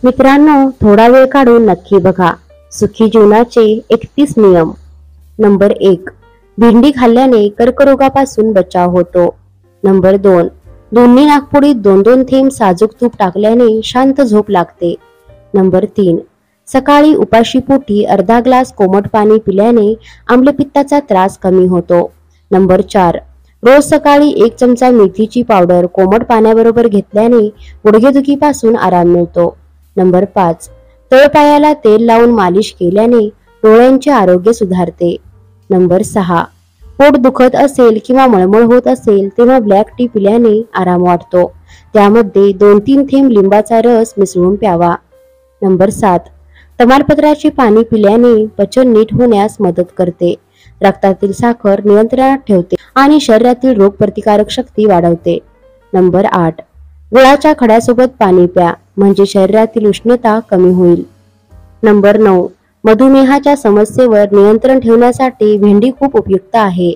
मित्रांनो, थोडा वेळ काढून नक्की बघा सुखी जीवनाचे 31 नियम। नंबर 1, भेंडी खाल्ल्याने कर्करोगापासून बचाव होतो। नंबर 2, दोन्ही नागपुडीत 2-2 थेंब साजूक तूप टाकल्याने शांत झोप लागते। नंबर 3, सकाळी उपाशी पोटी अर्धा ग्लास कोमट पाणी पिल्याने आम्लपित्ताचा त्रास कमी होतो। नंबर 4, रोज सकाळी 1 चमचा मेथीची पावडर कोमट पाण्याबरोबर घेतल्याने गुडघेदुखीपासून आराम मिळतो। नंबर 5, तळपायाला तेल लावून मालिश केल्याने डोळ्यांचे आरोग्य सुधारते। नंबर 6, पोट दुखत असेल किंवा मळमळ होत असेल तेव्हा ब्लॅक टी पिल्याने आराम वाटतो। त्यामध्ये 2-3 थेंब लिंबाचा रस मिसळून प्यावा। नंबर 7, तमालपत्राचे पाणी पिल्याने पचन नीट होण्यास मदत करते, रक्तातील साखर नियंत्रणात ठेवते आणि शरीरातील रोगप्रतिकारक शक्ती वाढवते। नंबर 8, गुळाच्या खड्यासोबत पाणी प्या, म्हणजे शरीरातील उष्णता कमी होईल। नंबर 9, मधुमेहाच्या समस्येवर नियंत्रण ठेवण्यासाठी भेंडी खूप उपयुक्त आहे।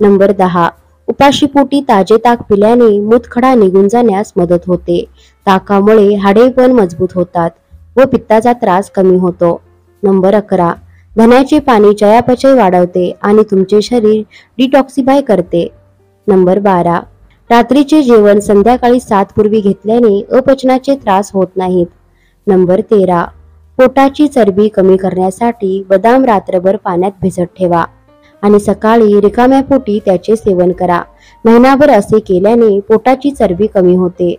नंबर 10, उपाशी पोटी ताजे ताक पिल्याने मूतखडा निघून जाण्यास मदत होते। ताकामुळे हाडे पण मजबूत होतात व पित्ताचा त्रास कमी होतो। नंबर 11, धण्याचे पाणी चयापचय वाढवते आणि तुमचे शरीर डिटॉक्सिफाय करते। नंबर 12, रात्रीचे जेवण संध्याकाळी 7 पूर्वी घेतल्याने अपचनाचे त्रास होत नाहीत। नंबर 13, पोटाची चरबी कमी करण्यासाठी बदाम रात्रभर पाण्यात भिजत ठेवा आणि सकाळी रिकाम्या पोटी त्याचे सेवन करा। महिनाभर असे केल्याने पोटाची चरबी कमी होते।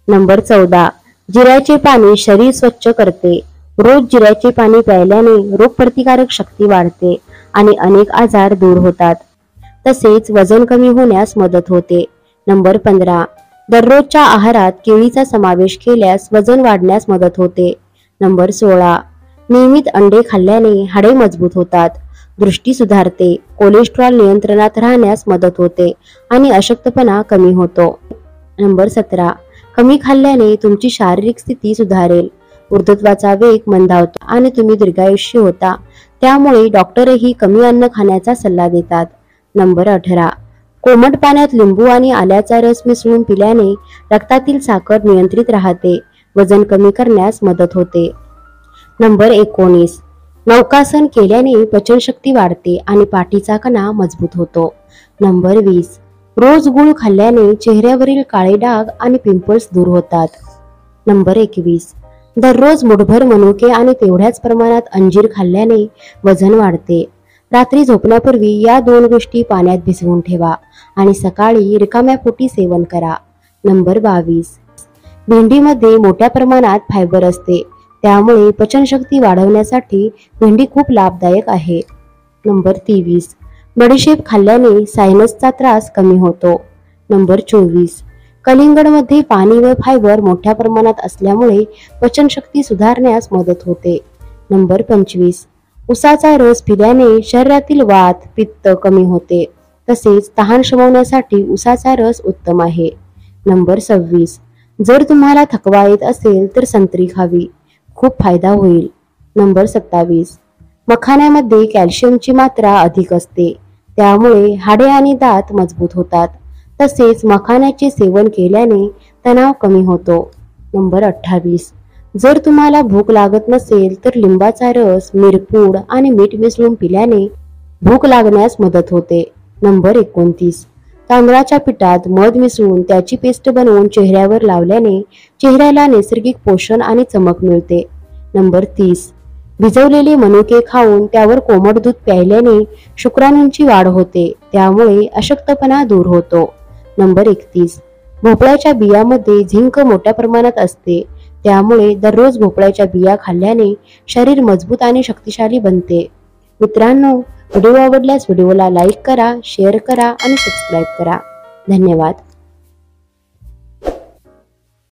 नंबर 14, जिऱ्याचे पाणी शरीर स्वच्छ करते। रोज जिऱ्याचे पाणी प्यायल्याने रोगप्रतिकारक शक्ती वाढते आणि अनेक आजार दूर होतात। तसेच वजन कमी होण्यास मदत होते। नंबर 15, दररोजच्या आहारात केळीचा समावेश केल्यास वजन वाढण्यास मदत होते। नंबर 16, नियमित अंडे खाल्ल्याने हाडे मजबूत होतात, दृष्टी सुधारते, कोलेस्ट्रॉल नियंत्रणात राहण्यास मदत होते आणि अशक्तपणा कमी होतो। नंबर 17, कमी खाल्ल्याने तुमची शारीरिक स्थिती सुधारेल, वृद्धत्वाचा वेग मंदावतो आणि तुम्ही दीर्घायुष्य होता। त्यामुळे डॉक्टरही कमी अन्न खाण्याचा सल्ला देतात। नंबर 18, कोमट पाण्यात लिंबू आणि आल्याचा रस मिसळून पिल्याने रक्तातील साखर नियंत्रित राहते, वजन कमी करण्यास मदत होते। नंबर 19, नौकासन केल्याने पचनशक्ती वाढते आणि पाठीचा कणा मजबूत होतो। नंबर 20, रोज गूळ खाल्ल्याने चेहऱ्यावरील काळे डाग आणि पिंपल्स दूर होतात। नंबर 21, दररोज मुठभर मनुके आणि तेवढ्याच प्रमाणात अंजीर खाल्ल्याने वजन वाढते। रात्री झोपण्यापूर्वी या 2 गोष्टी पाण्यात भिजवून ठेवा आणि सकाळी रिकाम्या पोटी सेवन करा। नंबर 22, भेंडीमध्ये मोठ्या प्रमाणात फायबर असते, त्यामुळे पचनशक्ती वाढवण्यासाठी भेंडी खूप लाभदायक आहे। नंबर 23, बडीशेप खाल्ल्याने सायनसचा त्रास कमी होतो। नंबर 24, कलिंगडमध्ये पाणी व फायबर मोठ्या प्रमाणात असल्यामुळे पचनशक्ती सुधारण्यास मदत होते। नंबर 25, उसाचा रस पिल्याने शरीरातील वात, पित्त कमी होते, तसेच तहान शमवण्यासाठी उसाचा रस उत्तम आहे। नंबर 26, जर तुम्हाला थकवा येत असेल तर संत्री खावी, खूप फायदा होईल। नंबर 27, मखाण्यामध्ये कॅल्शियमची मात्रा अधिक असते, त्यामुळे हाडे आणि दात मजबूत होतात। तसेच मखाण्याचे सेवन केल्याने तणाव कमी होतो। नंबर 28, जर तुम्हाला भूक लागत नसेल तर लिंबाचा रस, मिरपूड आणि मीठ मिसळून पिल्याने भूक लागण्यास मदत होते। नंबर 29, तांदळाच्या पिठात मध मिसळून त्याची पेस्ट बनवून चेहऱ्यावर लावल्याने चेहऱ्याला नैसर्गिक पोषण आणि चमक मिळते। नंबर 30, भिजवलेले मनुके खाऊन त्यावर कोमट दूध प्यायल्याने शुक्राणूंची वाढ होते, त्यामुळे अशक्तपणा दूर होतो। नंबर 31, भोपळ्याच्या बियामध्ये झिंक मोठ्या प्रमाणात असते, त्यामुळे दररोज भोपळ्याच्या बिया खाल्ल्याने शरीर मजबूत आणि शक्तिशाली बनते। मित्रांनो, व्हिडिओ आवडल्यास व्हिडिओला लाईक करा, शेअर करा आणि सबस्क्राईब करा। धन्यवाद।